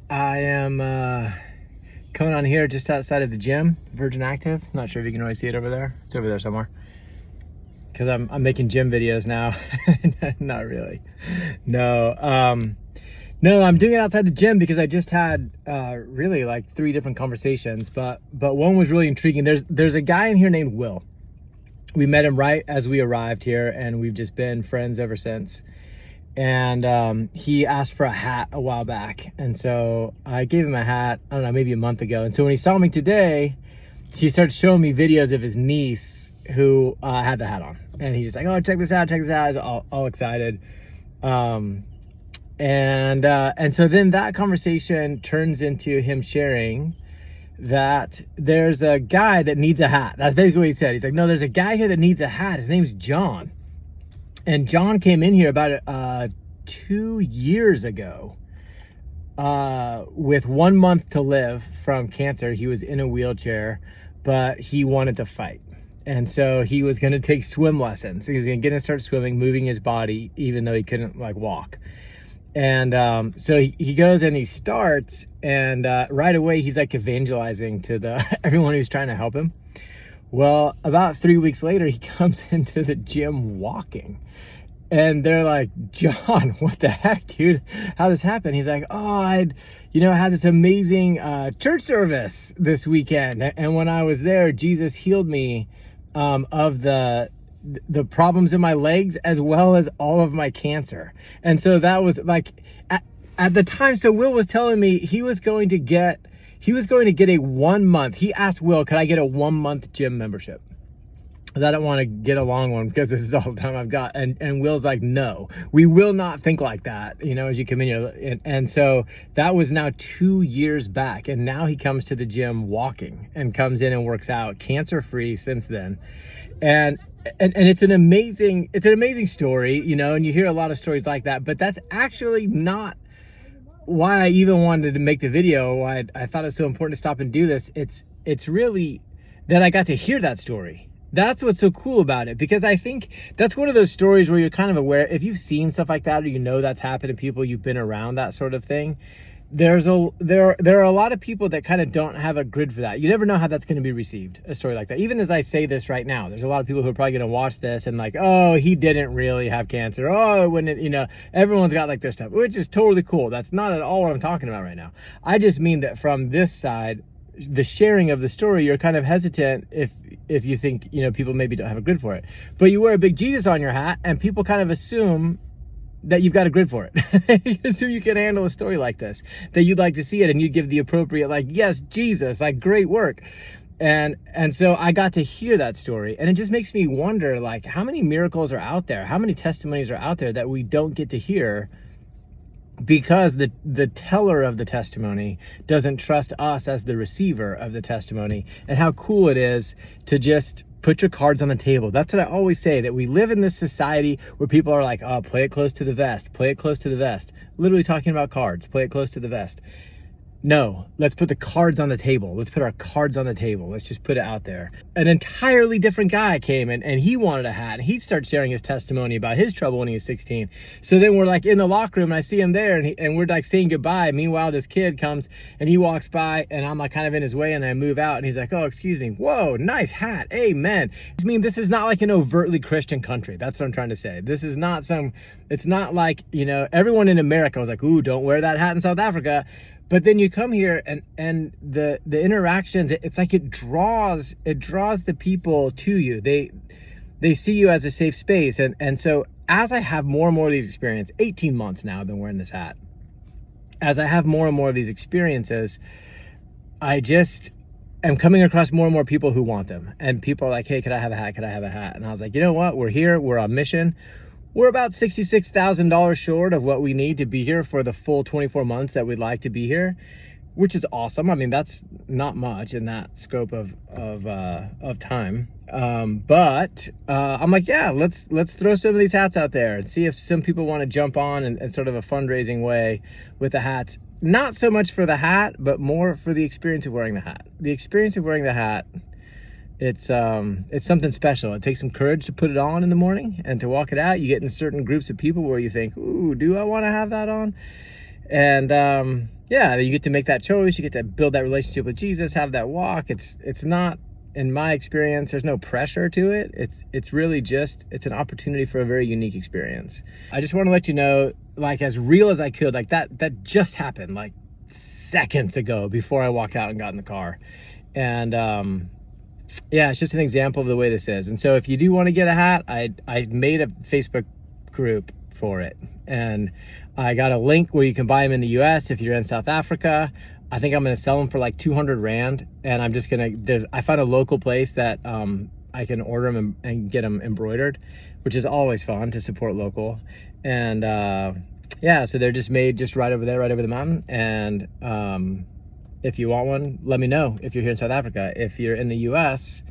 I am coming on here just outside of the gym, Virgin Active. Not sure if you can really see it over there. It's over there somewhere. Because I'm making gym videos now. Not really. No, no, I'm doing it outside the gym because I just had really like 3 different conversations, but one was really intriguing. There's a guy in here named Will. We met him right as we arrived here, and we've just been friends ever since. And he asked for a hat a while back, and so I gave him a hat, I don't know, maybe a month ago. And so when he saw me today, he started showing me videos of his niece who had the hat on, and he's just like, oh, check this out, check this out. I was all excited. And so then that conversation turns into him sharing that there's a guy that needs a hat. That's basically what he said. He's like, no, there's a guy here that needs a hat. His name's John. And John came in here about 2 years ago with 1 month to live from cancer. He was in a wheelchair, but he wanted to fight. And so he was going to take swim lessons. He was going to get and start swimming, moving his body, even though he couldn't like walk. And so he goes and he starts, and right away he's like evangelizing to everyone who's trying to help him. Well, about 3 weeks later, he comes into the gym walking, and they're like, John, what the heck, dude? How this happened? He's like, oh, I had this amazing church service this weekend, and when I was there, Jesus healed me of the problems in my legs as well as all of my cancer. And so that was like at the time. So Will was telling me he was going to get a 1 month. He asked Will, could I get a 1 month gym membership? Because I don't want to get a long one because this is all the time I've got. And Will's like, no, we will not think like that, as you come in here. And so that was now 2 years back. And now he comes to the gym walking and comes in and works out cancer free since then. And it's an amazing story, and you hear a lot of stories like that, but that's actually not why I even wanted to make the video, why I thought it was so important to stop and do this. It's really that I got to hear that story. That's what's so cool about it, because I think that's one of those stories where you're kind of aware, if you've seen stuff like that, or that's happened to people, you've been around that sort of thing. There are a lot of people that kind of don't have a grid for that. You never know how that's going to be received, a story like that. Even as I say this right now, there's a lot of people who are probably going to watch this and like, oh, he didn't really have cancer. Oh, when everyone's got like their stuff, which is totally cool. That's not at all what I'm talking about right now. I just mean that from this side, the sharing of the story, you're kind of hesitant if you think, people maybe don't have a grid for it. But you wear a big Jesus on your hat and people kind of assume that you've got a grid for it. So you can handle a story like this, that you'd like to see it, and you give the appropriate, like, yes, Jesus, like, great work. And so I got to hear that story, and it just makes me wonder, like, how many miracles are out there? How many testimonies are out there that we don't get to hear because the teller of the testimony doesn't trust us as the receiver of the testimony? And how cool it is to just put your cards on the table. That's what I always say, that we live in this society where people are like, oh, play it close to the vest, play it close to the vest. Literally talking about cards, play it close to the vest. No, let's put the cards on the table. Let's put our cards on the table. Let's just put it out there. An entirely different guy came in and he wanted a hat, and he started sharing his testimony about his trouble when he was 16. So then we're like in the locker room and I see him there, and we're like saying goodbye. Meanwhile, this kid comes and he walks by and I'm like kind of in his way, and I move out and he's like, oh, excuse me. Whoa, nice hat. Amen. I mean, this is not like an overtly Christian country. That's what I'm trying to say. This is not it's not like, everyone in America was like, ooh, don't wear that hat in South Africa. But then you come here and the interactions, it's like it draws the people to you. They see you as a safe space. And so as I have more and more of these experiences, 18 months now I've been wearing this hat. As I have more and more of these experiences, I just am coming across more and more people who want them. And people are like, hey, could I have a hat? Could I have a hat? And I was like, you know what? We're here. We're on mission. We're about $66,000 short of what we need to be here for the full 24 months that we'd like to be here, which is awesome. I mean, that's not much in that scope of time. But I'm like, yeah, let's throw some of these hats out there and see if some people want to jump on and sort of a fundraising way with the hats. Not so much for the hat, but more for the experience of wearing the hat. The experience of wearing the hat, it's something special. It takes some courage to put it on in the morning and to walk it out. You get in certain groups of people where you think, ooh, do I want to have that on? And yeah, you get to make that choice. You get to build that relationship with Jesus, have that walk. It's not, in my experience, there's no pressure to it. It's really just, it's an opportunity for a very unique experience. I just want to let you know, like, as real as I could, like that just happened like seconds ago before I walked out and got in the car. And yeah, it's just an example of the way this is. And so if you do want to get a hat, I made a Facebook group for it, and I got a link where you can buy them in the US. If you're in South Africa, I think I'm going to sell them for like 200 Rand. And I'm just going to, I found a local place that I can order them and get them embroidered, which is always fun to support local. And yeah, so they're just made just right over there, right over the mountain. And if you want one, let me know if you're here in South Africa. If you're in the US,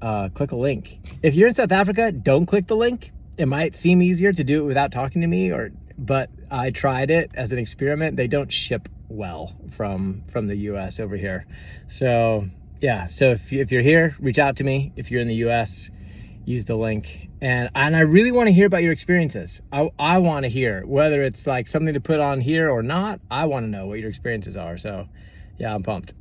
click a link. If you're in South Africa, don't click the link. It might seem easier to do it without talking to me, but I tried it as an experiment. They don't ship well from the US over here. So yeah, so if you're here, reach out to me. If you're in the US, use the link. And I really want to hear about your experiences. I want to hear, whether it's like something to put on here or not. I want to know what your experiences are. So yeah, I'm pumped.